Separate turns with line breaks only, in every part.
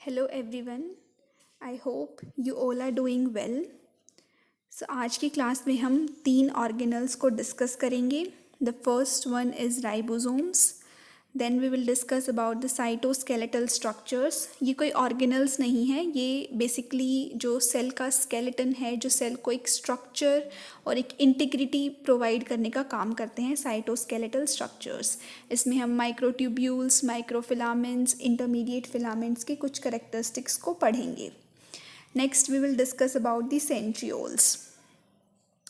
Hello everyone, I hope you all are doing well. So आज की class में हम 3 ऑर्गेनल्स को डिस्कस करेंगे। The first one is ribosomes, then we will discuss about the cytoskeletal structures. ये कोई organelles नहीं है, ये बेसिकली जो सेल का स्केलेटन है, जो सेल को एक स्ट्रक्चर और एक इंटीग्रिटी प्रोवाइड करने का काम करते हैं, साइटोस्केलेटल स्ट्रक्चर्स। इसमें हम माइक्रोट्यूब्यूल्स, माइक्रोफिलामेंट्स, इंटरमीडिएट फिलामेंट्स के कुछ करेक्टरिस्टिक्स को पढ़ेंगे। Next, we will discuss about the centrioles.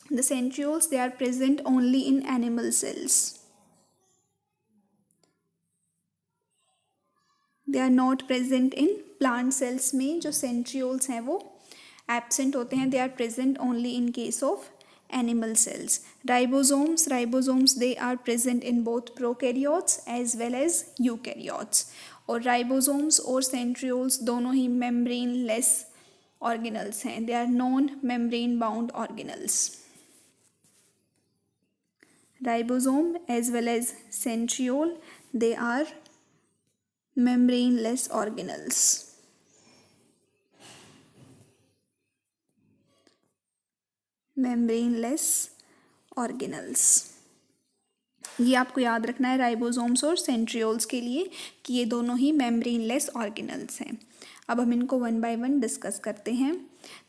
The centrioles, they are present only in animal cells. They are not present in plant cells में जो centrioles हैं वो absent होते हैं. They are present only in case of animal cells. Ribosomes, they are present in both prokaryotes as well as eukaryotes. और ribosomes और centrioles दोनों ही membrane-less organelles हैं. They are non-membrane bound organelles. Ribosome as well as centriole, they are membraneless organelles. Membraneless organelles. ये आपको याद रखना है ribosomes और सेंट्रियोल्स के लिए कि ये दोनों ही मेम्ब्रेनलेस ऑर्गेनल्स हैं। अब हम इनको वन बाय वन डिस्कस करते हैं।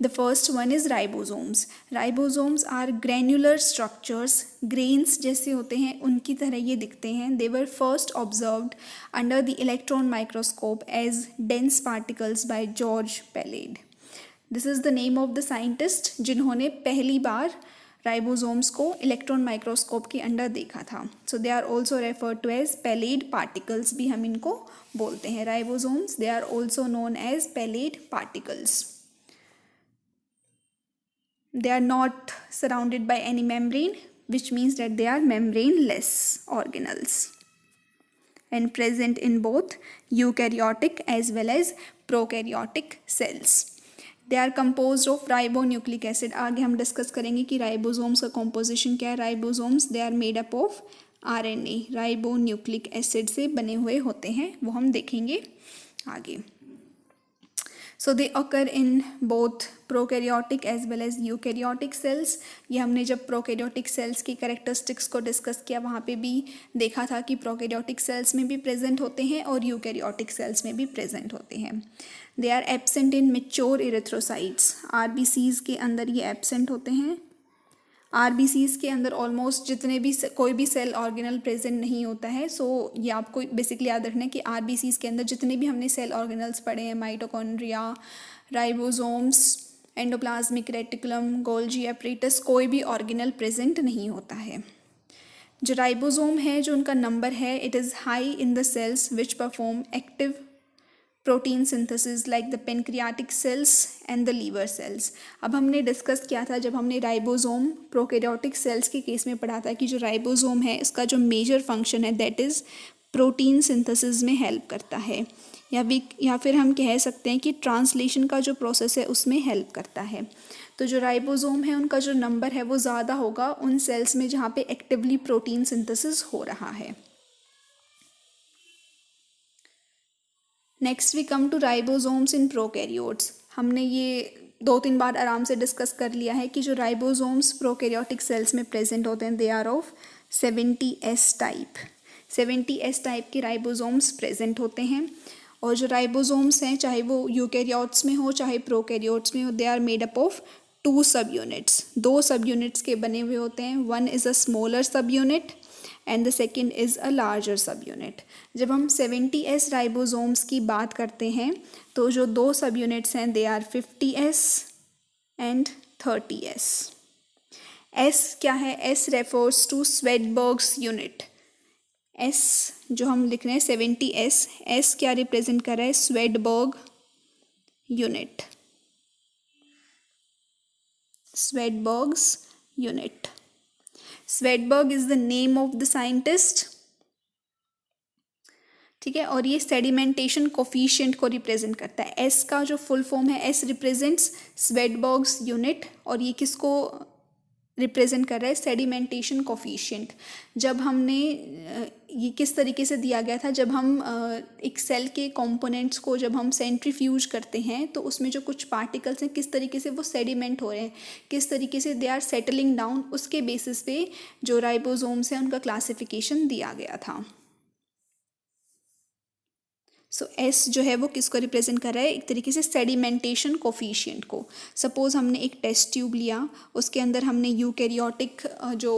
The first one is ribosomes. Ribosomes are granular structures, grains जैसे होते हैं उनकी तरह ये दिखते हैं। They were first observed under the electron microscope as dense particles by George Palade. This is the name of the scientist जिन्होंने पहली बार राइबोसोम्स को इलेक्ट्रॉन माइक्रोस्कोप के अंडर देखा था। So they are also referred to as Palade particles भी हम इनको बोलते हैं। Ribosomes, they are also known as Palade particles. They are not surrounded by any membrane, which means that they are membraneless organelles and present in both eukaryotic as well as prokaryotic cells. They are composed of ribonucleic acid. आगे हम discuss करेंगे कि ribosomes का composition क्या है। Ribosomes, they are made up of RNA, ribonucleic acid से बने हुए होते हैं, वो हम देखेंगे आगे। So they occur in both prokaryotic as well as eukaryotic cells. ये हमने जब prokaryotic cells की characteristics को डिस्कस किया वहाँ पे भी देखा था कि prokaryotic cells में भी प्रेजेंट होते हैं और eukaryotic cells में भी प्रेजेंट होते हैं। They are absent in mature erythrocytes. RBCs के अंदर ये एबसेंट होते हैं। RBCs के अंदर ऑलमोस्ट जितने भी कोई भी सेल ऑर्गेनल प्रेजेंट नहीं होता है। सो ये आपको बेसिकली याद रखना है कि RBCs के अंदर जितने भी हमने सेल ऑर्गेनल्स पढ़े हैं, mitochondria, ribosomes, endoplasmic reticulum, Golgi apparatus, कोई भी ऑर्गेनल प्रेजेंट नहीं होता है। जो राइबोसोम है, जो उनका नंबर है, it is high in the cells which perform active protein synthesis like the pancreatic cells and the liver cells. अब हमने डिस्कस किया था जब हमने राइबोसोम प्रोकैरियोटिक सेल्स के केस में पढ़ा था कि जो राइबोसोम है इसका जो मेजर फंक्शन है दैट इज़ प्रोटीन सिंथेसिस में हेल्प करता है, या फिर हम कह सकते हैं कि ट्रांसलेशन का जो प्रोसेस है उसमें हेल्प करता है। तो जो राइबोसोम है उनका जो नंबर है वो ज़्यादा होगा उन सेल्स में जहाँ पे एक्टिवली प्रोटीन सिंथेसिस हो रहा है। Next we come to ribosomes in prokaryotes. हमने ये 2-3 बार आराम से डिस्कस कर लिया है कि जो राइबोसोम्स प्रोकैरियोटिक सेल्स में प्रेजेंट होते हैं they are of 70S type. 70S type के राइबोसोम्स प्रेजेंट होते हैं। और जो राइबोसोम्स हैं चाहे वो यूकैरियोट्स में हो चाहे प्रोकैरियोट्स में हो, they are made up of 2 सब यूनिट्स। 2 सब यूनिट्स के बने हुए होते हैं। वन इज़ अ स्मॉलर सब unit and the second is a larger सब यूनिट। जब हम 70S राइबोसोम्स की बात करते हैं तो जो 2 सब यूनिट्स हैं they are 50S and 30S। S क्या है? S refers to Svedbergs unit. S जो हम लिख रहे हैं 70S, S क्या रिप्रेजेंट कर रहा है? Svedberg unit, Svedbergs unit. Svedberg is the name of the scientist, ठीक है। और ये सेडिमेंटेशन कोफिशिएंट को रिप्रेजेंट करता है। एस का जो फुल फॉर्म है, एस रिप्रेजेंट्स स्वेडबर्ग्स यूनिट, और ये किसको रिप्रेजेंट कर रहा है सेडिमेंटेशन कोफिशिएंट। जब हमने ये किस तरीके से दिया गया था, जब हम एक सेल के कंपोनेंट्स को जब हम सेंट्रीफ्यूज करते हैं तो उसमें जो कुछ पार्टिकल्स हैं किस तरीके से वो सेडिमेंट हो रहे हैं, किस तरीके से दे आर सेटलिंग डाउन, उसके बेसिस पे जो राइबोसोम्स हैं उनका क्लासिफिकेशन दिया गया था। सो एस जो है वो किसको रिप्रेजेंट कर रहा है, एक तरीके से सेडिमेंटेशन कोफिशिएंट को। सपोज हमने एक टेस्ट ट्यूब लिया, उसके अंदर हमने यूकैरियोटिक जो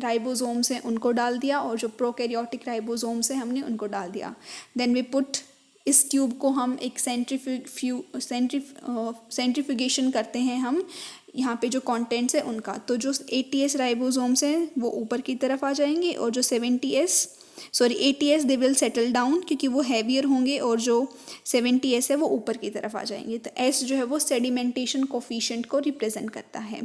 राइबोसोम्स हैं उनको डाल दिया और जो प्रोकैरियोटिक राइबोसोम्स हैं हमने उनको डाल दिया। देन वी पुट, इस ट्यूब को हम एक सेंट्रीफ्यूगेशन करते हैं हम यहाँ पे जो कंटेंट्स है उनका, तो जो 80S राइबोसोम्स हैं वो ऊपर की तरफ आ जाएंगे और जो 80S they will settle down क्योंकि वो हैवियर होंगे और जो 70S है वो ऊपर की तरफ आ जाएंगे। तो एस जो है वो सेडिमेंटेशन कोफिशिएंट को रिप्रेजेंट करता है।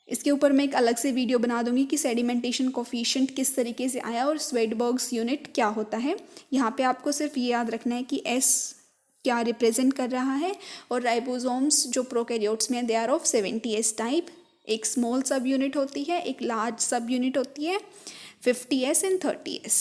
इसके ऊपर मैं एक अलग से वीडियो बना दूंगी कि सेडिमेंटेशन कोफिशिएंट किस तरीके से आया और स्वेडबर्ग्स यूनिट क्या होता है। यहाँ पे आपको सिर्फ ये याद रखना है कि एस क्या रिप्रेजेंट कर रहा है, और राइबोसोम्स जो प्रोकैरियोट्स में they are of 70S type. एक स्मॉल सब यूनिट होती है, एक लार्ज सब यूनिट होती है, 50S एंड 30S।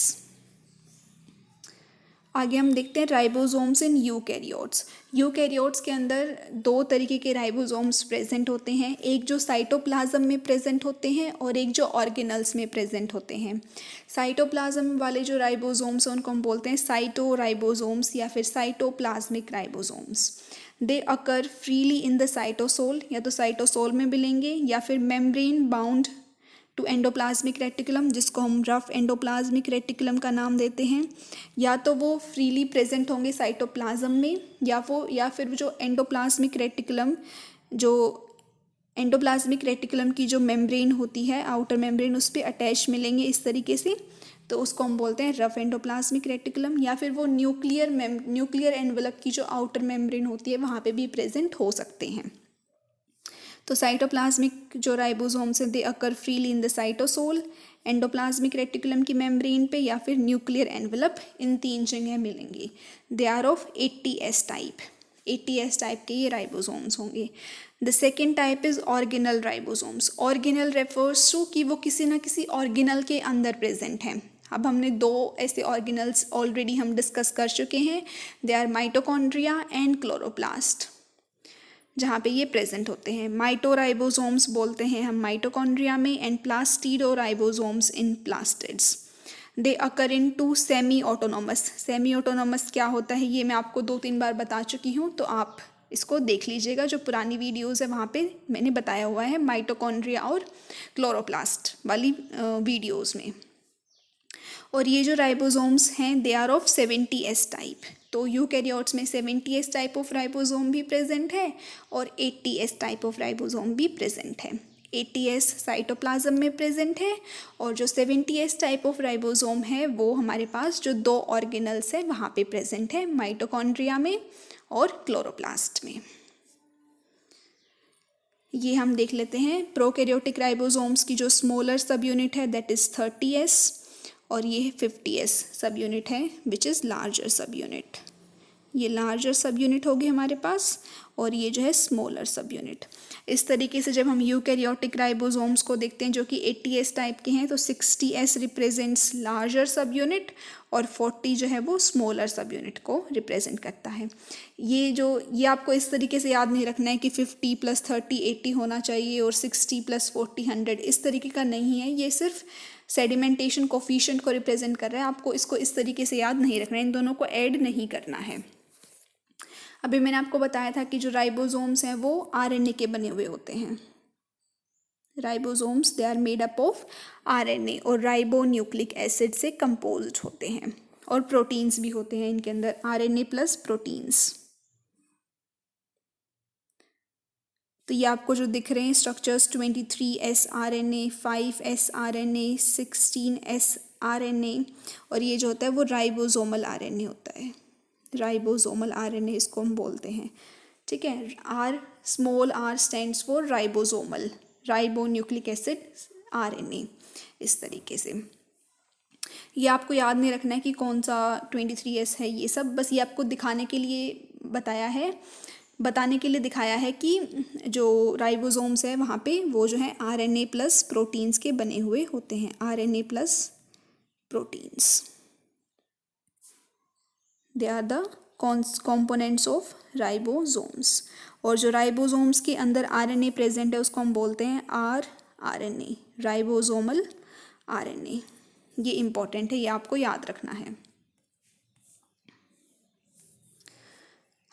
आगे हम देखते हैं राइबोसोम्स इन यूकैरियोट्स। यूकैरियोट्स के अंदर दो तरीके के राइबोसोम्स प्रेजेंट होते हैं, एक जो साइटोप्लाज्म में प्रेजेंट होते हैं और एक जो ऑर्गेनल्स में प्रेजेंट होते हैं। साइटोप्लाज्म वाले जो राइबोसोम्स हैं उनको हम बोलते हैं साइटोराइबोसोम्स या फिर cytoplasmic ribosomes. They occur freely in the cytosol, या तो साइटोसोल में मिलेंगे या फिर membrane bound to endoplasmic reticulum, जिसको हम रफ एंडोप्लाज्मिक रेटिकुलम का नाम देते हैं। या तो वो फ्रीली प्रेजेंट होंगे साइटोप्लाज्म में, या फिर जो एंडोप्लाज्मिक रेटिकुलम की जो मेम्ब्रेन होती है, आउटर मेम्ब्रेन, उस पर अटैच मिलेंगे इस तरीके से, तो उसको हम बोलते हैं रफ एंडोप्लाज्मिक रेटिकुलम। या फिर वो न्यूक्लियर एनवलप की जो आउटर मेम्ब्रेन होती है वहाँ पे भी प्रेजेंट हो सकते हैं। तो साइटोप्लाज्मिक जो राइबोसोम्स हैं they occur freely in the cytosol, endoplasmic reticulum की मेम्ब्रेन पे, या फिर न्यूक्लियर एनवलप, इन तीन जगह मिलेंगी। They are of 80S type. 80S type के ये राइबोसोम्स होंगे। The second type is organelle ribosomes. Organelle refers to कि वो किसी ना किसी ऑर्गेनल के अंदर प्रेजेंट हैं। अब हमने दो ऐसे ऑर्गेनल्स ऑलरेडी हम डिस्कस कर चुके हैं, they are mitochondria and chloroplast, जहाँ पे ये प्रेजेंट होते हैं। माइटोराइबोसोम्स बोलते हैं हम माइटोकॉन्ड्रिया में, and plastid ribosomes in plastids. They occur in two semi autonomous. Semi autonomous क्या होता है ये मैं आपको 2-3 बार बता चुकी हूँ, तो आप इसको देख लीजिएगा, जो पुरानी वीडियोस है वहाँ पे मैंने बताया हुआ है माइटोकॉन्ड्रिया और क्लोरोप्लास्ट वाली वीडियोस में। और ये जो राइबोसोम्स हैं they are of 70S type. तो यूकैरियोट्स में 70S टाइप ऑफ राइबोसोम भी प्रेजेंट है और 80S टाइप ऑफ राइबोसोम भी प्रेजेंट है। 80S साइटोप्लाज्म में प्रेजेंट है और जो 70S टाइप ऑफ राइबोसोम है वो हमारे पास जो दो ऑर्गेनल्स है वहाँ पे प्रेजेंट है, माइटोकॉन्ड्रिया में और क्लोरोप्लास्ट में। ये हम देख लेते हैं प्रोकैरियोटिक राइबोसोम्स की जो स्मॉलर सब यूनिट है दैट इज 30S, और ये 50S सब यूनिट है विच इज़ लार्जर सब यूनिट। ये लार्जर सब यूनिट होगी हमारे पास, और ये जो है स्मॉलर सब यूनिट। इस तरीके से जब हम यूकैरियोटिक राइबोसोम्स को देखते हैं जो कि 80S टाइप के हैं, तो 60S रिप्रेजेंट्स लार्जर सब यूनिट और 40 जो है वो स्मॉलर सब यूनिट को रिप्रेजेंट करता है। ये आपको इस तरीके से याद नहीं रखना है कि 50 + 30 80 होना चाहिए और 60 + 40 100, इस तरीके का नहीं है। ये सिर्फ सेडिमेंटेशन कोफिशिएंट को रिप्रेजेंट कर रहा है, आपको इसको इस तरीके से याद नहीं रखना है, इन दोनों को ऐड नहीं करना है। अभी मैंने आपको बताया था कि जो राइबोसोम्स हैं वो RNA के बने हुए होते हैं। Ribosomes they are made up of RNA और राइबो न्यूक्लिक एसिड से कंपोज्ड होते हैं, और प्रोटीन्स भी होते हैं इनके अंदर, RNA + प्रोटीन्स। तो ये आपको जो दिख रहे हैं structures 23S RNA, 5S RNA, 16S RNA, और ये जो होता है वो राइबोसोमल RNA होता है। राइबोसोमल RNA इसको हम बोलते हैं, ठीक है। Small r stands for ribosomal, ribo nucleic acid RNA, इस तरीके से। ये आपको याद नहीं रखना है कि कौन सा 23S है, ये सब बस ये आपको दिखाने के लिए बताया है। बताने के लिए दिखाया है कि जो राइबोसोम्स है वहाँ पे वो जो है आरएनए प्लस प्रोटीन्स के बने हुए होते हैं, RNA plus proteins, they are the components of ribosomes. और जो राइबोसोम्स के अंदर आरएनए प्रेजेंट है उसको हम बोलते हैं आरएनए, राइबोसोमल आरएनए। ये इम्पॉर्टेंट है, ये आपको याद रखना है।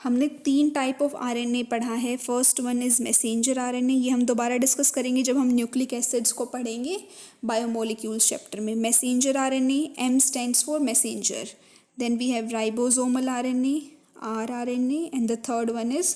हमने 3 टाइप ऑफ आरएनए पढ़ा है। First one is messenger RNA, ये हम दोबारा डिस्कस करेंगे जब हम न्यूक्लिक एसिड्स को पढ़ेंगे बायोमोलिक्यूल्स चैप्टर में। Messenger RNA, M stands for messenger. Then we have ribosomal RNA, rRNA, and the third one is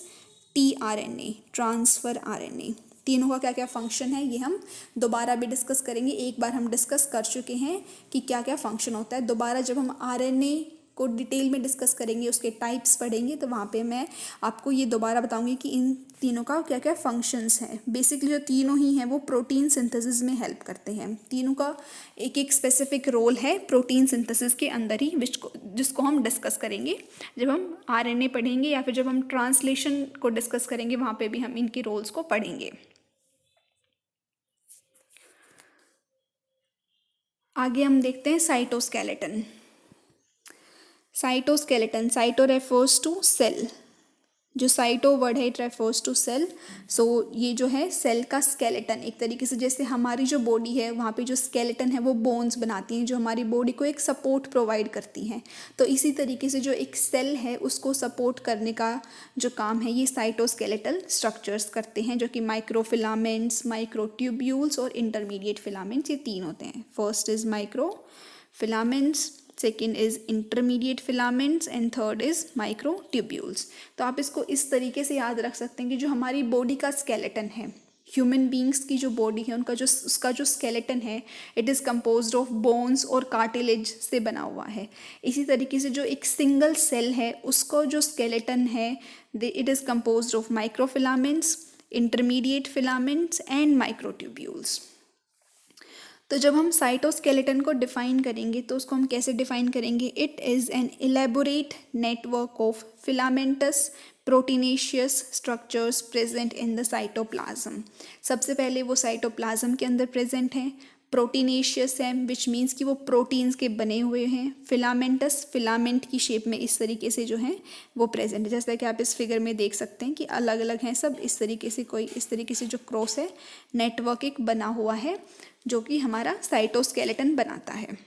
tRNA, transfer RNA. तीनों का क्या क्या फंक्शन है ये हम दोबारा भी डिस्कस करेंगे। एक बार हम डिस्कस कर चुके हैं कि क्या क्या फंक्शन होता है। दोबारा जब हम आरएनए को डिटेल में डिस्कस करेंगे, उसके टाइप्स पढ़ेंगे, तो वहाँ पे मैं आपको ये दोबारा बताऊंगी कि इन तीनों का क्या क्या फंक्शंस हैं। बेसिकली जो तीनों ही हैं वो प्रोटीन सिंथेसिस में हेल्प करते हैं। तीनों का एक एक स्पेसिफिक रोल है प्रोटीन सिंथेसिस के अंदर ही, जिसको हम डिस्कस करेंगे जब हम आरएनए पढ़ेंगे, या फिर जब हम ट्रांसलेशन को डिस्कस करेंगे वहाँ पे भी हम इनके रोल्स को पढ़ेंगे। आगे हम देखते हैं cytoskeleton. Cytoskeleton, cyto refers to cell, जो साइटो वर्ड है it refers to cell. So ये जो है सेल का स्केलेटन, एक तरीके से जैसे हमारी जो बॉडी है वहाँ पे जो स्केलेटन है वो बोन्स बनाती हैं जो हमारी बॉडी को एक सपोर्ट प्रोवाइड करती हैं। तो इसी तरीके से जो एक सेल है उसको सपोर्ट करने का जो काम है ये साइटोस्केलेटल स्ट्रक्चर्स करते हैं, जो कि माइक्रोफिलामेंट्स, माइक्रोट्यूब्यूल्स और इंटरमीडिएट फिलामेंट्स, ये 3 होते हैं। First is microfilaments, second is intermediate filaments, and third is microtubules. तो आप इसको इस तरीके से याद रख सकते हैं कि जो हमारी बॉडी का स्केलेटन है, ह्यूमन बींग्स की जो बॉडी है उसका जो स्केलेटन है it is composed of bones और कार्टिलेज से बना हुआ है। इसी तरीके से जो एक सिंगल सेल है उसको जो स्केलेटन है it is composed of microfilaments, intermediate filaments and microtubules. तो जब हम साइटोस्केलेटन को डिफाइन करेंगे तो उसको हम कैसे डिफाइन करेंगे? It is an elaborate network of filamentous proteinaceous structures present in the cytoplasm. सबसे पहले वो साइटोप्लाज्म के अंदर प्रेजेंट हैं। प्रोटीनेशियस है विच मीन्स कि वो प्रोटीन्स के बने हुए हैं। फिलामेंटस, फिलामेंट की शेप में इस तरीके से जो है वो प्रेजेंट है, जैसा कि आप इस फिगर में देख सकते हैं कि अलग अलग हैं सब। इस तरीके से कोई इस तरीके से जो क्रॉस है नेटवर्क एक बना हुआ है जो कि हमारा साइटोस्केलेटन बनाता है।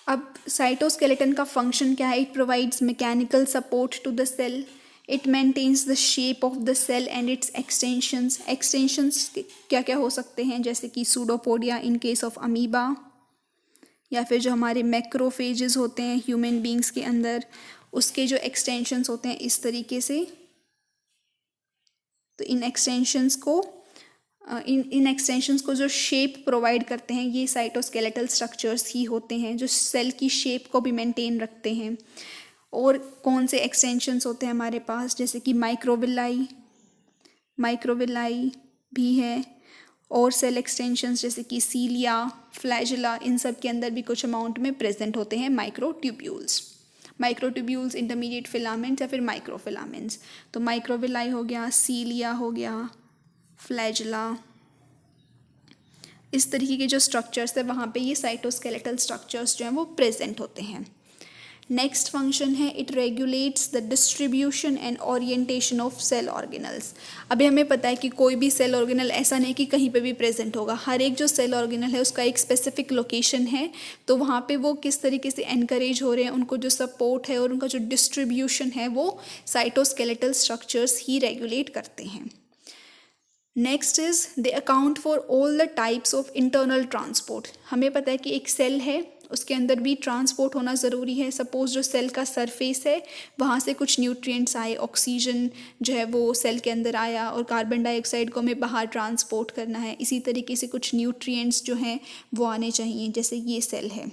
अब साइटोस्केलेटन का फंक्शन क्या है? It provides mechanical support to the cell, it maintains the shape of the cell and its extensions. Extensions क्या क्या हो सकते हैं? जैसे कि pseudopodia in case of amoeba, या फिर जो हमारे मैक्रोफेजेस होते हैं ह्यूमन बींग्स के अंदर उसके जो एक्सटेंशंस होते हैं इस तरीके से। तो इन एक्सटेंशंस को जो शेप प्रोवाइड करते हैं ये साइटोस्केलेटल स्ट्रक्चर्स ही होते हैं जो सेल की शेप को भी मेंटेन रखते हैं। और कौन से एक्सटेंशंस होते हैं हमारे पास? जैसे कि माइक्रोविलाई भी है, और सेल एक्सटेंशंस जैसे कि सीलिया, फ्लैजेला, इन सब के अंदर भी कुछ अमाउंट में प्रेजेंट होते हैं माइक्रोट्यूब्यूल्स, इंटरमीडिएट फिलामेंट्स या फिर माइक्रोफिलामेंट्स। तो माइक्रोविलाई हो गया, सीलिया हो गया, फ्लैजेला, इस तरीके के जो स्ट्रक्चर्स है वहाँ पे ये साइटोस्केलेटल स्ट्रक्चर्स जो हैं वो प्रेजेंट होते हैं। नेक्स्ट फंक्शन है it regulates the distribution and orientation of cell organelles. अभी हमें पता है कि कोई भी सेल ऑर्गेनल ऐसा नहीं कि कहीं पे भी प्रेजेंट होगा। हर एक जो सेल ऑर्गेनल है उसका एक स्पेसिफिक लोकेशन है, तो वहाँ पे वो किस तरीके से एनकरेज हो रहे हैं, उनको जो सपोर्ट है और उनका जो डिस्ट्रीब्यूशन है वो साइटोस्केलेटल स्ट्रक्चर्स ही रेगुलेट करते हैं। Next is they account for all the types of internal transport. हमें पता है कि एक सेल है उसके अंदर भी ट्रांसपोर्ट होना ज़रूरी है। सपोज जो सेल का सरफेस है वहाँ से कुछ न्यूट्रिएंट्स आए, ऑक्सीजन जो है वो सेल के अंदर आया और कार्बन डाइऑक्साइड को हमें बाहर ट्रांसपोर्ट करना है। इसी तरीके से कुछ न्यूट्रिएंट्स जो हैं वो आने चाहिए, जैसे ये सेल है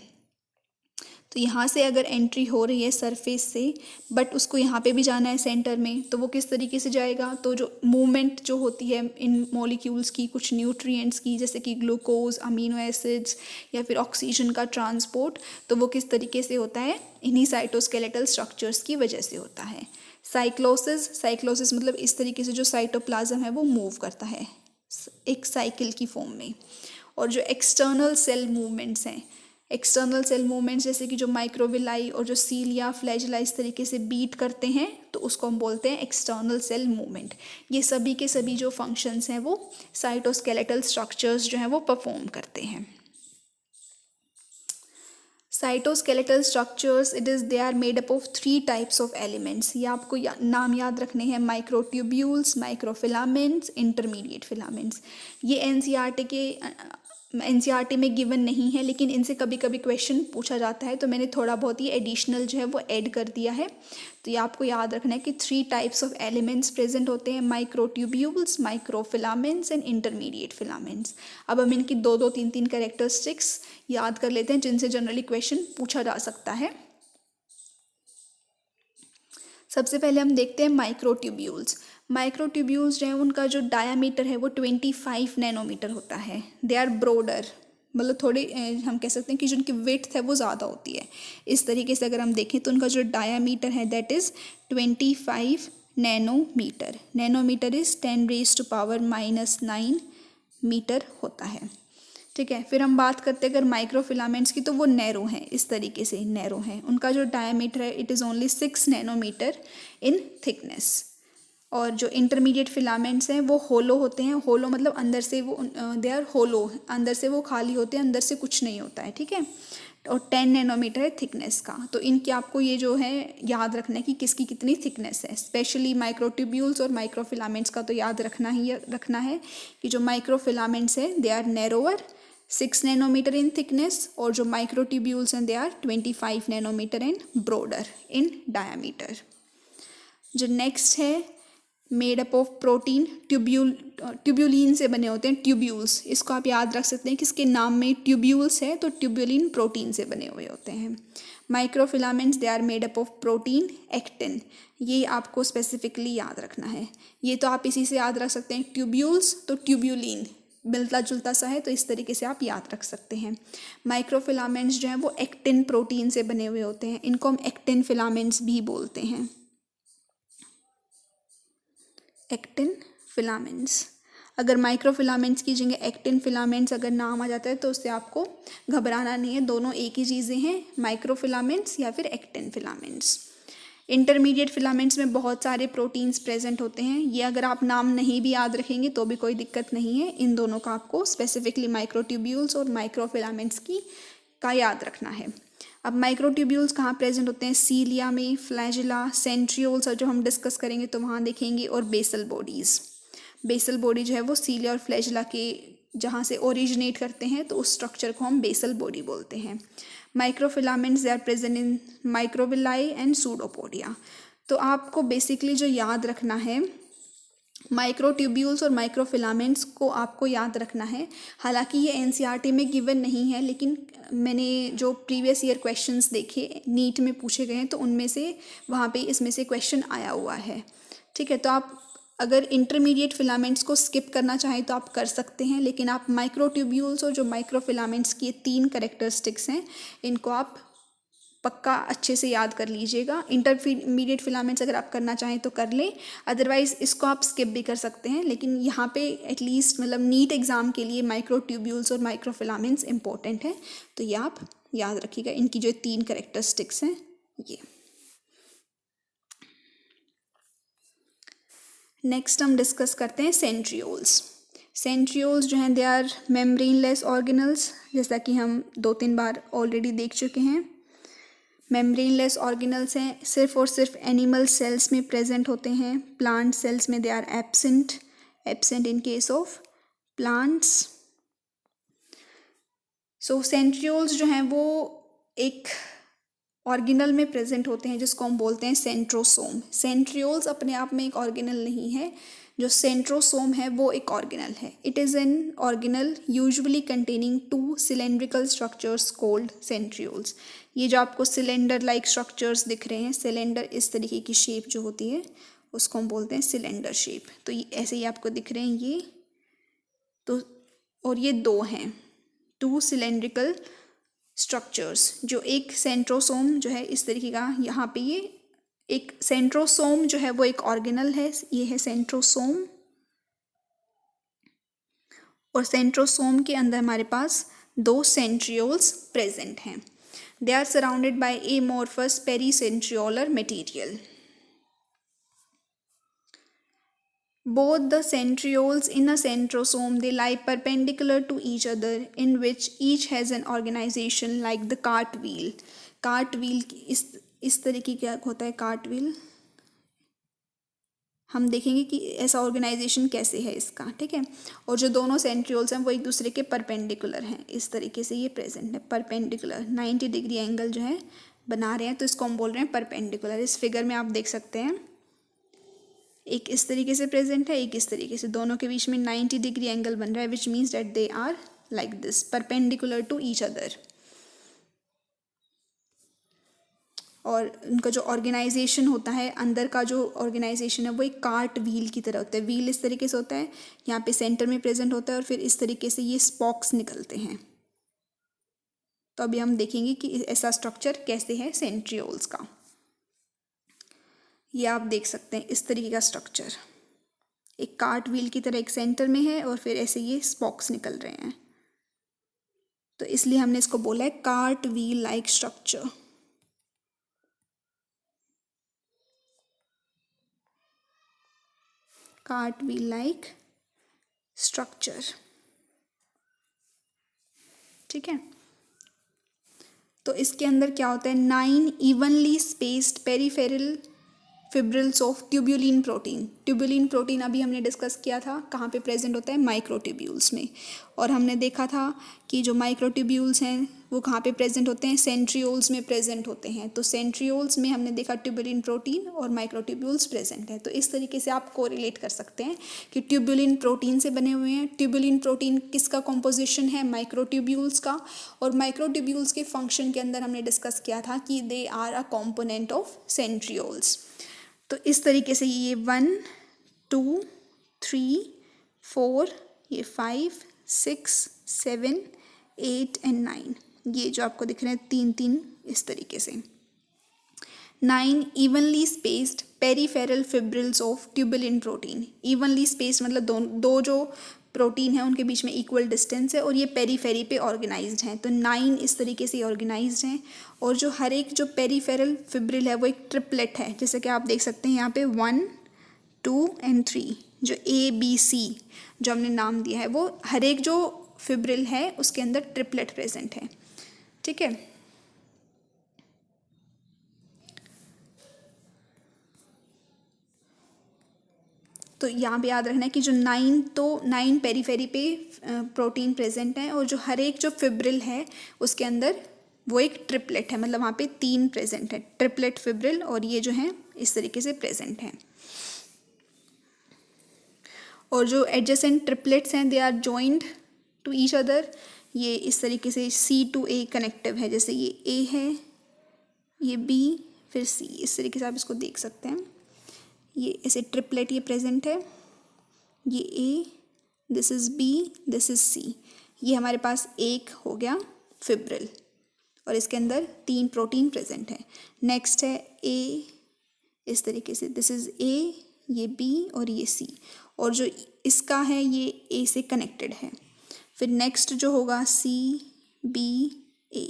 तो यहाँ से अगर एंट्री हो रही है सरफेस से बट उसको यहाँ पे भी जाना है सेंटर में, तो वो किस तरीके से जाएगा? तो जो मूवमेंट जो होती है इन मॉलिक्यूल्स की, कुछ न्यूट्रिएंट्स की, जैसे कि ग्लूकोज, अमीनो एसिड्स या फिर ऑक्सीजन का ट्रांसपोर्ट, तो वो किस तरीके से होता है? इन्हीं साइटोस्केलेटल स्ट्रक्चर्स की वजह से होता है। साइक्लोसिस मतलब इस तरीके से जो साइटोप्लाज्म है वो मूव करता है एक साइकिल की फॉर्म में। और जो एक्सटर्नल सेल मूवमेंट्स जैसे कि जो माइक्रोविलाई और जो सील या फ्लैजिला इस तरीके से बीट करते हैं, तो उसको हम बोलते हैं एक्सटर्नल सेल मूवमेंट। ये सभी के सभी जो फंक्शंस हैं वो साइटोस्केलेटल स्ट्रक्चर्स जो हैं वो परफॉर्म करते हैं। Cytoskeletal structures they are made up of 3 types of elements. ये आपको नाम याद रखने हैं, माइक्रोट्यूब्यूल्स, माइक्रोफिलामेंट्स, इंटरमीडिएट फिलामेंट्स। ये एनसीईआरटी में गिवन नहीं है, लेकिन इनसे कभी कभी क्वेश्चन पूछा जाता है, तो मैंने थोड़ा बहुत ही एडिशनल जो है वो ऐड कर दिया है। तो ये आपको याद रखना है कि 3 टाइप्स ऑफ एलिमेंट्स प्रेजेंट होते हैं, microtubules, microfilaments and intermediate filaments. अब हम इनकी 2-2, 3-3 कैरेक्टरिस्टिक्स याद कर लेते हैं जिनसे जनरली क्वेश्चन पूछा जा सकता है। सबसे पहले हम देखते हैं माइक्रोट्यूब्यूल्स। माइक्रोट्यूब्यूल्स जो है उनका जो डायामीटर है वो 25 नैनोमीटर होता है। दे आर ब्रॉडर, मतलब थोड़े हम कह सकते हैं कि जो उनकी विड्थ है वो ज़्यादा होती है। इस तरीके से अगर हम देखें तो उनका जो डायामीटर है that is 25 nanometre. Nanometre is 10⁻⁻9 metre होता है। ठीक है, फिर हम बात करते हैं अगर माइक्रोफिलामेंट्स की, तो वो नैरो हैं, इस तरीके से नैरो हैं। उनका जो डायमीटर है it is only 6 nanometre in thickness. और जो इंटरमीडिएट फिलामेंट्स हैं वो होलो होते हैं। होलो मतलब अंदर से वो दे आर होलो, अंदर से वो खाली होते हैं, अंदर से कुछ नहीं होता है। ठीक है, और 10 नैनोमीटर है थिकनेस का। तो इनकी आपको ये जो है याद रखना है कि किसकी कितनी थिकनेस है। स्पेशली माइक्रोट्यूब्यूल्स और माइक्रोफिलामेंट्स का तो याद रखना है कि जो माइक्रोफिलामेंट्स है they are narrower 6 nanometre in thickness, और जो माइक्रोट्यूब्यूल्स हैं they are 25 nanometre in broader in diameter. जो नेक्स्ट है made up of protein, tubulin से बने होते हैं ट्यूब्यूल्स। इसको आप याद रख सकते हैं कि इसके नाम में ट्यूब्यूल्स है, तो ट्यूब्यूलिन प्रोटीन से बने हुए होते हैं। Microfilaments they are made up of protein actin. ये आपको स्पेसिफिकली याद रखना है। ये तो आप इसी से याद रख सकते हैं, ट्यूब्यूल्स तो ट्यूब्यूलिन मिलता जुलता सा है, तो इस तरीके से आप याद रख सकते हैं। माइक्रोफिलामेंट्स जो हैं वो एक्टिन प्रोटीन से बने हुए होते हैं, इनको हम एक्टिन फिलामेंट्स भी बोलते हैं। एक्टिन फिलामेंट्स, अगर माइक्रोफिलामेंट्स की जगह एक्टिन फिलामेंट्स अगर नाम आ जाता है तो उससे आपको घबराना नहीं है, दोनों एक ही चीज़ें हैं, माइक्रोफिलामेंट्स या फिर एक्टिन फिलामेंट्स। इंटरमीडिएट फिलामेंट्स में बहुत सारे प्रोटीन्स प्रेजेंट होते हैं। ये अगर आप नाम नहीं भी याद रखेंगे तो भी कोई दिक्कत नहीं है, इन दोनों का आपको स्पेसिफिकली माइक्रोट्यूब्यूल्स और माइक्रोफिलामेंट्स का याद रखना है। अब माइक्रोट्यूब्यूल्स कहाँ प्रेजेंट होते हैं? सीलिया में, फ्लैजिला, सेंट्रियोल्स जो हम डिस्कस करेंगे तो वहाँ देखेंगे, और बेसल बॉडीज़। बेसल बॉडी जो है वो सीलिया और फ्लैजिला के जहाँ से ओरिजिनेट करते हैं, तो उस स्ट्रक्चर को हम बेसल बॉडी बोलते हैं। Microfilaments they are present in microvilli and pseudopodia. तो आपको बेसिकली जो याद रखना है, माइक्रोट्यूब्यूल्स और माइक्रोफिलामेंट्स को आपको याद रखना है। हालांकि ये एनसीईआरटी में गिवन नहीं है, लेकिन मैंने जो प्रीवियस ईयर क्वेश्चंस देखे नीट में पूछे गए हैं, तो उनमें से वहाँ पे इसमें से क्वेश्चन आया हुआ है। ठीक है, तो आप अगर इंटरमीडिएट फिलामेंट्स को स्किप करना चाहें तो आप कर सकते हैं, लेकिन आप माइक्रोट्यूब्यूल्स और जो माइक्रोफिलामेंट्स की 3 कैरेक्टरिस्टिक्स हैं इनको आप पक्का अच्छे से याद कर लीजिएगा। इंटरमीडिएट फिलामेंट्स अगर आप करना चाहें तो कर लें, अदरवाइज़ इसको आप स्किप भी कर सकते हैं। लेकिन यहाँ पे एटलीस्ट मतलब नीट एग्ज़ाम के लिए माइक्रोट्यूब्यूल्स और माइक्रोफिलामेंट्स इंपॉर्टेंट है, तो ये आप याद रखिएगा, इनकी जो 3 कैरेक्टरिस्टिक्स हैं ये। नेक्स्ट हम डिस्कस करते हैं सेंट्रियोल्स। सेंट्रियोल्स जो हैं दे आर मेम्ब्रेनलेस ऑर्गेनल्स, जैसा कि हम 2-3 बार ऑलरेडी देख चुके हैं। मेम्ब्रेनलेस ऑर्गेनल्स हैं, सिर्फ और सिर्फ एनिमल सेल्स में प्रेजेंट होते हैं। प्लांट सेल्स में they are absent in case of plants. So centrioles जो हैं वो एक ऑर्गेनल में प्रेजेंट होते हैं जिसको हम बोलते हैं सेंट्रोसोम। सेंट्रियोल्स अपने आप में एक ऑर्गेनल नहीं है, जो सेंट्रोसोम है वो एक ऑर्गेनल है. It is an organelle usually containing 2 cylindrical structures called centrioles. ये जो आपको सिलेंडर लाइक स्ट्रक्चर्स दिख रहे हैं, सिलेंडर इस तरीके की शेप जो होती है उसको हम बोलते हैं सिलेंडर शेप. तो ये ऐसे ही आपको दिख रहे हैं ये तो, और ये 2 हैं, 2 सिलेंड्रिकल स्ट्रक्चर्स. जो एक सेंट्रोसोम जो है इस तरीके का, यहाँ पे ये एक सेंट्रोसोम जो है वो एक ऑर्गेनल है, ये है सेंट्रोसोम. और सेंट्रोसोम के अंदर हमारे पास 2 सेंट्रियोल्स प्रेजेंट हैं. They are surrounded by amorphous pericentriolar material. Both the centrioles in a centrosome, they lie perpendicular to each other, in which each has an organization like the cartwheel. Cartwheel इस तरीके का होता है cartwheel. हम देखेंगे कि ऐसा ऑर्गेनाइजेशन कैसे है इसका, ठीक है. और जो दोनों सेंट्रियोल्स हैं वो एक दूसरे के परपेंडिकुलर हैं, इस तरीके से ये प्रेजेंट है. परपेंडिकुलर 90 डिग्री एंगल जो है बना रहे हैं, तो इसको हम बोल रहे हैं परपेंडिकुलर. इस फिगर में आप देख सकते हैं एक इस तरीके से प्रेजेंट है, एक इस तरीके से, दोनों के बीच में 90 डिग्री एंगल बन रहा है, which means that they are like this perpendicular to each other. और उनका जो ऑर्गेनाइजेशन होता है, अंदर का जो ऑर्गेनाइजेशन है वो एक कार्ट व्हील की तरह होता है. व्हील इस तरीके से होता है, यहाँ पे सेंटर में प्रेजेंट होता है, और फिर इस तरीके से ये स्पॉक्स निकलते हैं. तो अभी हम देखेंगे कि ऐसा स्ट्रक्चर कैसे है सेंट्रियोल्स का. ये आप देख सकते हैं इस तरीके का स्ट्रक्चर, एक कार्ट व्हील की तरह एक सेंटर में है, और फिर ऐसे ये स्पॉक्स निकल रहे हैं. तो इसलिए हमने इसको बोला है cart wheel like structure. Cart wheel like structure, ठीक है. तो इसके अंदर क्या होता है, 9 evenly spaced peripheral fibrils of tubulin protein. Tubulin protein अभी हमने डिस्कस किया था, कहाँ पे प्रेजेंट होता है, माइक्रोट्यूब्यूल्स में. और हमने देखा था कि जो माइक्रोट्यूब्यूल्स हैं वो कहाँ पे प्रेजेंट होते हैं, सेंट्रियोल्स में प्रेजेंट होते हैं. तो सेंट्रियोल्स में हमने देखा ट्यूब्यूलिन प्रोटीन और माइक्रोट्यूब्यूल्स प्रेजेंट है. तो इस तरीके से आप कोरिलेट कर सकते हैं कि ट्यूब्यूलिन प्रोटीन से बने हुए हैं. ट्यूब्यूलिन प्रोटीन किसका कॉम्पोजिशन है, माइक्रोट्यूब्यूल्स का. और माइक्रोट्यूब्यूल्स के फंक्शन के अंदर हमने डिस्कस किया था कि they are a component of centrioles. तो इस तरीके से ये 1 2 3 4, ये 5 6 7 8 एंड 9, ये जो आपको दिख रहे हैं 3 इस तरीके से. 9 evenly spaced peripheral fibrils of tubulin protein. Evenly spaced मतलब दो जो प्रोटीन है उनके बीच में इक्वल डिस्टेंस है, और ये पेरीफेरी पे ऑर्गेनाइज्ड हैं. तो 9 इस तरीके से ऑर्गेनाइज्ड हैं. और जो हर एक जो पेरीफेरल फिब्रिल है वो एक ट्रिपलेट है, जैसे कि आप देख सकते हैं यहाँ पे 1 2 एंड 3, जो ABC जो हमने नाम दिया है, वो हर एक जो फिब्रिल है उसके अंदर ट्रिपलेट प्रेजेंट है, ठीक है. तो यहाँ पे याद रखना है कि जो 9 पेरीफेरी पे प्रोटीन प्रेजेंट हैं, और जो हर एक जो फिब्रिल है उसके अंदर वो एक ट्रिपलेट है, मतलब वहाँ पे 3 प्रेजेंट है, ट्रिपलेट फिब्रिल, और ये जो है इस तरीके से प्रेजेंट हैं. और जो एडजेसेंट ट्रिपलेट्स हैं they are joined to each other. ये इस तरीके से C to A कनेक्टिव है, जैसे ये A है, ये B, फिर C, इस तरीके से आप इसको देख सकते हैं. ये ऐसे ट्रिपलेट ये प्रेजेंट है, ये A, this is B, this is C. ये हमारे पास एक हो गया फिब्रिल, और इसके अंदर 3 प्रोटीन प्रेजेंट है. नेक्स्ट है A, इस तरीके से, दिस इज़ A, ये B और ये C, और जो इसका है ये A से कनेक्टेड है. फिर नेक्स्ट जो होगा C B A,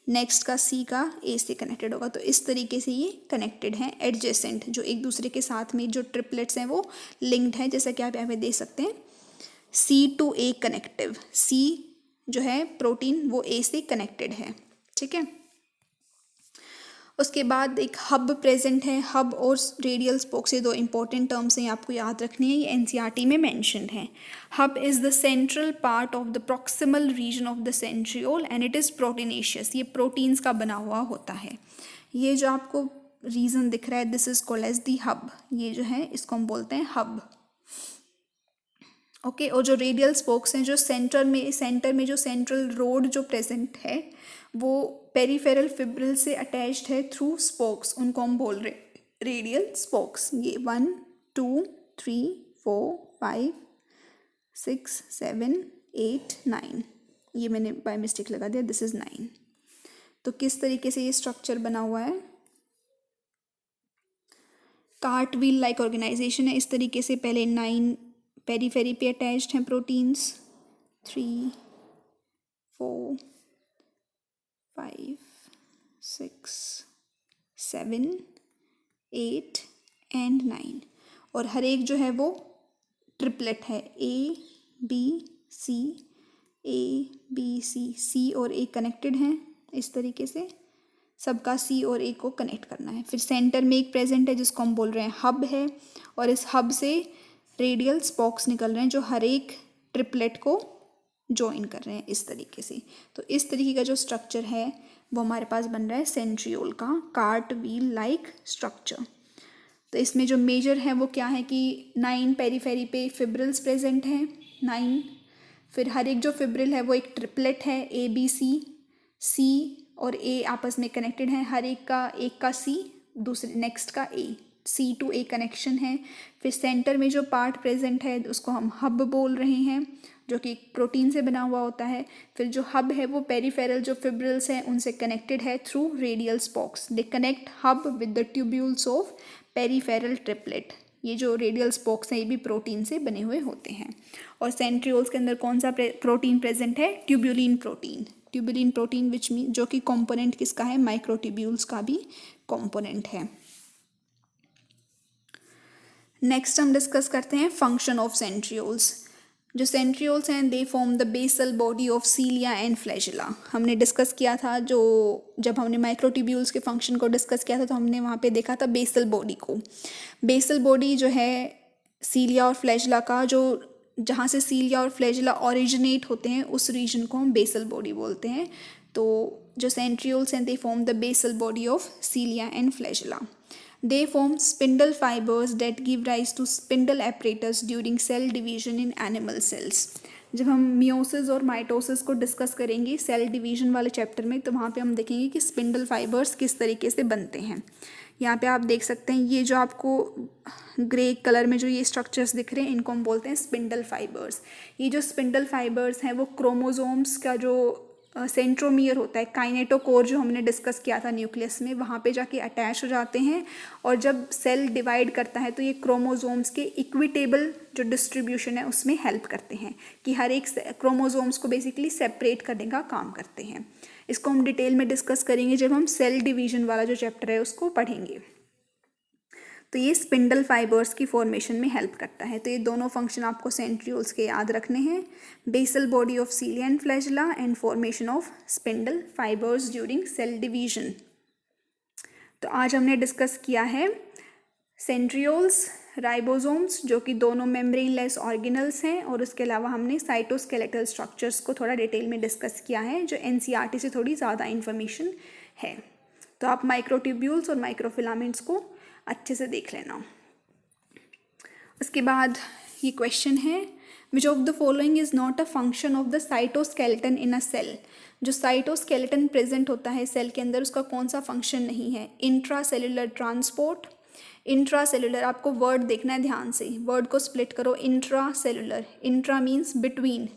नेक्स्ट का C का A से कनेक्टेड होगा. तो इस तरीके से ये कनेक्टेड हैं, एडजेसेंट, जो एक दूसरे के साथ में जो ट्रिपलेट्स हैं वो लिंक्ड हैं, जैसा कि आप यहाँ पे देख सकते हैं. C to A connective, C जो है प्रोटीन वो A से कनेक्टेड है, ठीक है. उसके बाद एक हब प्रेजेंट है. हब और रेडियल स्पोक्स, ये 2 इंपॉर्टेंट टर्म्स हैं, आपको याद रखनी है, ये NCERT में मेंशन्ड है. Hub is the central part of the proximal region of the centriole and it is proteinaceous. ये प्रोटीन्स का बना हुआ होता है. ये जो आपको रीजन दिख रहा है, this is called as the hub. ये जो है इसको हम बोलते हैं हब. ओके। और जो रेडियल स्पोक्स हैं, जो सेंटर में जो सेंट्रल रोड जो प्रेजेंट है वो पेरिफेरल फिब्रिल से अटैच्ड है थ्रू स्पोक्स, उनको हम बोल रहे रेडियल स्पोक्स। ये 1 2 3 4 5 6 7 8 9, ये मैंने बाय मिस्टेक लगा दिया, दिस इज 9। तो किस तरीके से ये स्ट्रक्चर बना हुआ है, कार्ट व्हील लाइक ऑर्गेनाइजेशन है। इस तरीके से पहले 9 पेरीफेरी पे अटैच्ड हैं प्रोटीन्स, 3 4 5 6 7 8 एंड 9। और हर एक जो है वो ट्रिपलेट है, A B C, A B C, सी और ए कनेक्टेड हैं। इस तरीके से सबका सी और ए को कनेक्ट करना है। फिर सेंटर में एक प्रेजेंट है जिसको हम बोल रहे हैं हब है, और इस हब से रेडियल स्पोक्स निकल रहे हैं जो हर एक ट्रिपलेट को ज्वाइन कर रहे हैं इस तरीके से। तो इस तरीके का जो स्ट्रक्चर है वो हमारे पास बन रहा है सेंट्रियोल का कार्ट व्हील लाइक स्ट्रक्चर। तो इसमें जो मेजर है वो क्या है कि 9 पेरीफेरी पे फिब्रिल्स प्रेजेंट हैं, 9। फिर हर एक जो फिब्रिल है वो एक ट्रिपलेट है, ए बी सी, सी और ए आपस में कनेक्टेड है, हर एक का सी, दूसरे नेक्स्ट का ए, सी टू ए कनेक्शन है। फिर सेंटर में जो पार्ट प्रेजेंट है उसको हम हब बोल रहे हैं, जो कि प्रोटीन से बना हुआ होता है। फिर जो हब है वो पेरिफेरल जो फिब्रिल्स हैं उनसे कनेक्टेड है through radial spokes. They connect hub with the tubules of peripheral triplet. ये जो रेडियल स्पोक्स हैं ये भी प्रोटीन से बने हुए होते हैं। और सेंट्रियोल्स के अंदर कौन सा प्रोटीन प्रेजेंट है, tubulin protein. Tubulin protein which mean जो कि कंपोनेंट किसका है, माइक्रोट्यूब्यूल्स का भी कंपोनेंट है। नेक्स्ट हम डिस्कस करते हैं फंक्शन ऑफ सेंट्रियोल्स। जो सेंट्रियोल्स हैं they form the basal body of cilia and flagella. हमने डिस्कस किया था, जो जब हमने माइक्रोट्यूब्यूल्स के फंक्शन को डिस्कस किया था तो हमने वहाँ पे देखा था बेसल बॉडी को। बेसल बॉडी जो है सीलिया और फ्लैजिला का, जो जहाँ से सीलिया और फ्लैजिला ओरिजिनेट होते हैं उस रीजन को हम बेसल बॉडी बोलते हैं। तो जो सेंट्रियोल्स हैं they form the basal body of cilia and flagella. They form spindle fibers that give rise to spindle apparatus during cell division in animal cells. जब हम मियोसिस और माइटोसिस को डिस्कस करेंगे सेल डिवीजन वाले chapter में, तो वहाँ पे हम देखेंगे कि स्पिंडल फाइबर्स किस तरीके से बनते हैं। यहाँ पे आप देख सकते हैं ये जो आपको ग्रे कलर में जो ये स्ट्रक्चर्स दिख रहे हैं इनको हम बोलते हैं स्पिंडल फाइबर्स। ये जो स्पिंडल फाइबर्स हैं वो क्रोमोसोम्स का जो सेंट्रोमियर होता है, काइनेटोकोर जो हमने डिस्कस किया था न्यूक्लियस में, वहाँ पे जाके अटैच हो जाते हैं। और जब सेल डिवाइड करता है तो ये क्रोमोसोम्स के इक्विटेबल जो डिस्ट्रीब्यूशन है उसमें हेल्प करते हैं, कि हर एक क्रोमोसोम्स को बेसिकली सेपरेट करने का काम करते हैं। इसको हम डिटेल में डिस्कस करेंगे जब हम सेल डिवीजन वाला जो चैप्टर है उसको पढ़ेंगे। तो ये स्पिंडल फाइबर्स की फॉर्मेशन में हेल्प करता है। तो ये दोनों फंक्शन आपको सेंट्रियोल्स के याद रखने हैं, basal body of cilia and flagella and formation of spindle fibres during cell division. तो आज हमने डिस्कस किया है सेंट्रियोल्स, राइबोसोम्स जो कि दोनों मेम्ब्रेनलेस ऑर्गेनल्स हैं, और उसके अलावा हमने साइटोस्केलेटल स्ट्रक्चर्स को थोड़ा डिटेल में डिस्कस किया है जो एनसीईआरटी से थोड़ी ज़्यादा इन्फॉर्मेशन है। तो आप माइक्रोट्यूब्यूल्स और माइक्रोफिलामेंट्स को अच्छे से देख लेना। उसके बाद ये क्वेश्चन है, which of the following is not a function of the cytoskeleton in a cell. जो साइटोस्केलेटन प्रेजेंट होता है सेल के अंदर उसका कौन सा फंक्शन नहीं है, intra cellular transport. Intra cellular आपको वर्ड देखना है ध्यान से, वर्ड को स्प्लिट करो, intra cellular, intra means between.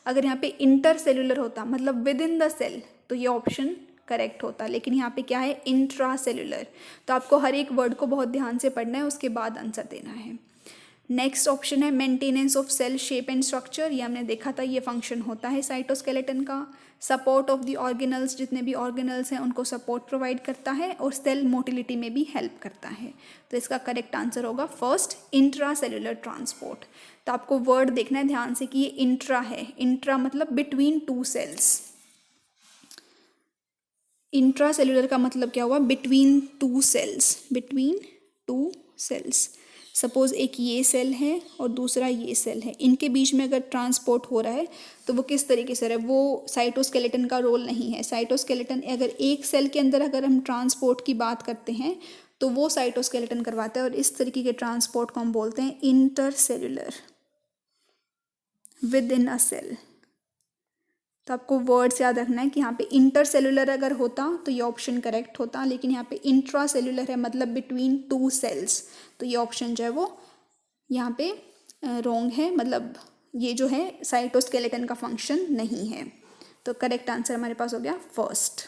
अगर यहाँ पे इंटर सेलुलर होता मतलब विद इन द सेल तो ये ऑप्शन करेक्ट होता, लेकिन यहाँ पे क्या है, इंट्रा सेलुलर। तो आपको हर एक वर्ड को बहुत ध्यान से पढ़ना है, उसके बाद आंसर देना है। नेक्स्ट ऑप्शन है maintenance of cell shape and structure. ये हमने देखा था, ये फंक्शन होता है साइटोस्केलेटन का। सपोर्ट ऑफ द ऑर्गेनल्स, जितने भी ऑर्गेनल्स हैं उनको सपोर्ट प्रोवाइड करता है, और सेल मोटिलिटी में भी हेल्प करता है। तो इसका करेक्ट आंसर होगा फर्स्ट, इंट्रा सेलुलर ट्रांसपोर्ट। तो आपको वर्ड देखना है ध्यान से कि ये इंट्रा है, इंट्रा मतलब between two cells. Intracellular का मतलब क्या हुआ, between two cells, between two cells. Suppose एक ये सेल है और दूसरा ये सेल है, इनके बीच में अगर ट्रांसपोर्ट हो रहा है तो वो किस तरीके से है, वो साइटोस्केलेटन का रोल नहीं है। साइटोस्केलेटन अगर एक सेल के अंदर अगर हम ट्रांसपोर्ट की बात करते हैं तो वो साइटोस्केलेटन करवाता है, और इस तरीके के ट्रांसपोर्ट को हम बोलते हैं intercellular. Within a cell. तो आपको वर्ड्स याद रखना है कि यहाँ पे इंटर सेलुलर अगर होता तो ये ऑप्शन करेक्ट होता, लेकिन यहाँ पे इंट्रा सेलुलर है, मतलब बिटवीन टू सेल्स, तो ये ऑप्शन जो है वो यहाँ पे रॉन्ग है, मतलब ये जो है साइटोस्केलेटन का फंक्शन नहीं है। तो करेक्ट आंसर हमारे पास हो गया फर्स्ट।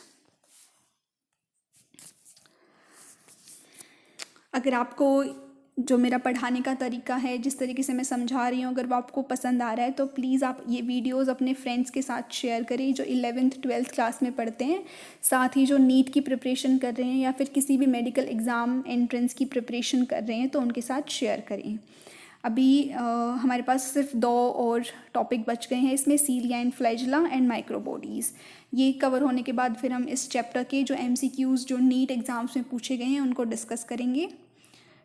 अगर आपको जो मेरा पढ़ाने का तरीका है, जिस तरीके से मैं समझा रही हूँ, अगर वो आपको पसंद आ रहा है तो प्लीज़ आप ये वीडियोस अपने फ्रेंड्स के साथ शेयर करें जो 11th 12th क्लास में पढ़ते हैं, साथ ही जो नीट की प्रिपरेशन कर रहे हैं या फिर किसी भी मेडिकल एग्ज़ाम एंट्रेंस की प्रिपरेशन कर रहे हैं तो उनके साथ शेयर करें। अभी हमारे पास सिर्फ 2 और टॉपिक बच गए हैं इसमें, सीलिया एंड फ्लैजिला एंड माइक्रोबॉडीज़। ये कवर होने के बाद फिर हम इस चैप्टर के जो MCQs जो नीट एग्ज़ाम्स में पूछे गए हैं उनको डिस्कस करेंगे।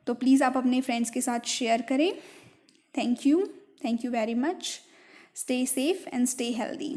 तो प्लीज़ आप अपने फ्रेंड्स के साथ शेयर करें। Thank you very much. Stay safe and stay healthy.